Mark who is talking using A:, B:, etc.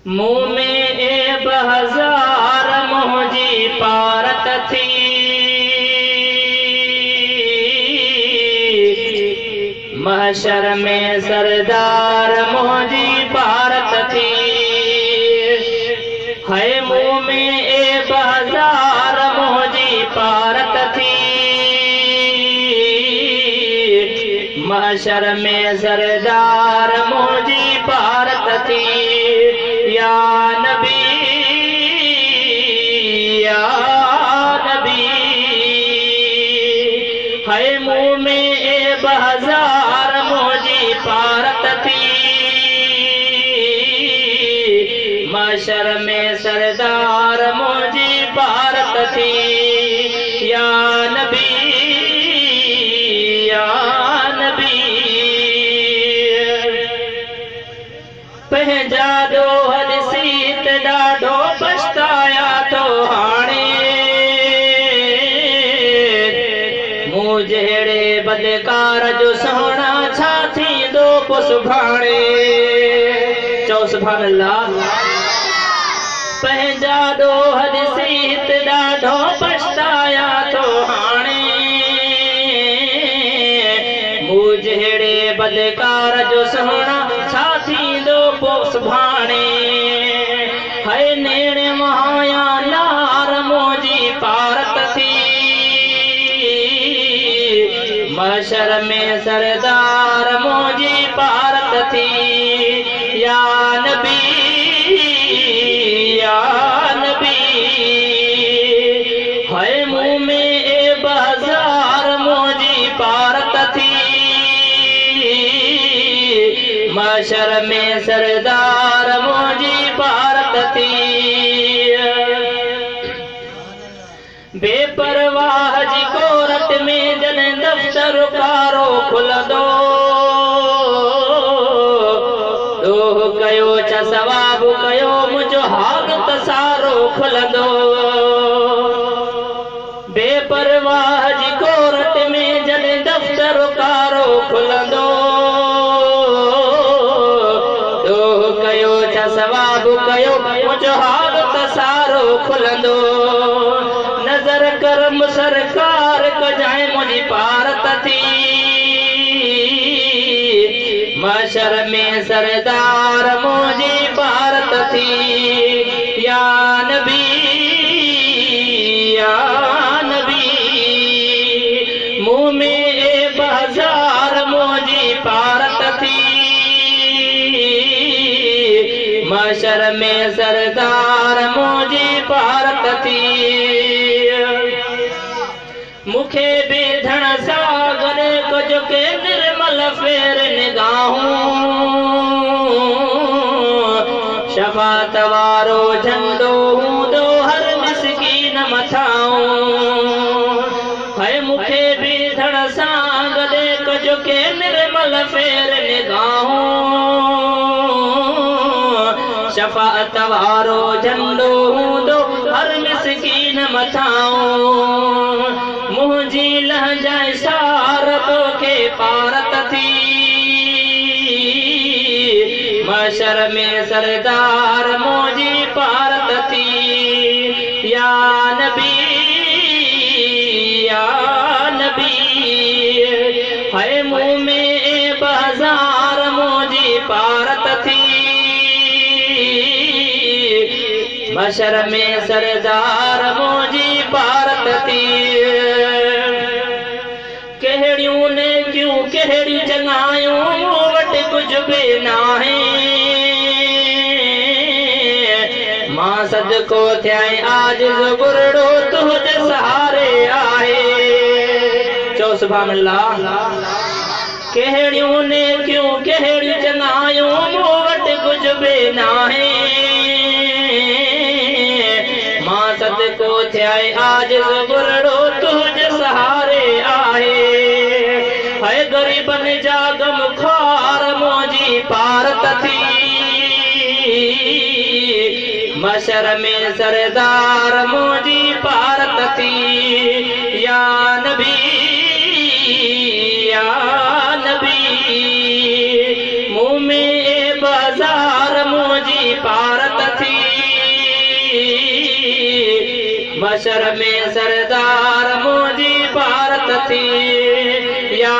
A: मुँह में ए बहज़ार मुझी पारत थी, महशर में सरदार मुझी पारत थी। है मुँह में ए बहज़ार मुझी पारत थी, महशर में सरदार मुझी पारत थी। या नबी है मुँह में ए बहज़ार मुझी पारत थी, महशर में सरदार मुझी पारत थी। या नबी पंहिंजा दोहर सीत ॾाढो पछताया तो हाणे, मूं जहिड़े बदकार जो सोना छा थींदो पोइ सुभाणे। चओ सुभान अल्लाह। पंहिंजा दोहर सीत ॾाढो पछताया तो हाणे, मूं जहिड़े बदकार जो सोना छा थींदो पोइ सुभाणे। है नेण महाया नार मुझी पारत थी, महशर में सरदार मुझी पारत थी। या नबी है मुँह में ए बहज़ार मुझी पारत थी, महशर में सरदार मुझी पारत थी। बेपरवाह जी कोरट में जन दफ्तर कारो खुलंदो, दोह कयो छा सवाबु कयो मुंहिंजो हाल त सारो खुलंदो। बेपरवाह जी कोरट में जन दफ्तर कारो खुलंदो, सवाबु कयो मुंहिंजो हाल त सारो खुलंदो। नज़र करम सरकार कजाए मुंहिंजी पारत थी, महशर में सरदार मुंहिंजी पारत थी। या नबी मुँह में ए बहज़ार मुंहिंजी पारत थी, महशर में सरदार मुझी पारत थी। मुखे बेधण सागर कुछ के निर्मल फेर निगाहूं, शफात वारो झंडो हूंदो हर मिस्कीन मथाऊं। है मुखे बेधण सागर कुछ के निर्मल फेर निगाहूं, शफाअत वारो झंडो हूंदो हर मिस्कीन मथाऊं। मुंहिंजी लहजा सार तोखे पारत थी, महशर में सरदार मुंहिंजी पारत थी। या नबी है मुँह में ए बहज़ार मुंहिंजी पारत थी, महशर में सरदार मुझी पारत थी। कहिड़ियूं ने क्यों कहिड़ियूं चङायूं वट कुछ बि नाहे, मां सदको थियां आजिज़ बुरड़ो तुंहिंजे सहारे आहे। चओ सुभान अल्लाह। कहिड़ियूं ने क्यों कहिड़ियूं चङायूं वट कुछ बि नाहे, सदको थियां आजिज़ बुरड़ो तुंहिंजे सहारे आहे। है ग़रीबन जा गम ख़्वार मुंहिंजी पारत थी, महशर में सरदार मुंहिंजी पारत थी। या नबी मुँह में ए बाज़ार मुंहिंजी पारत बशर में सरदार मुझी भारत थी या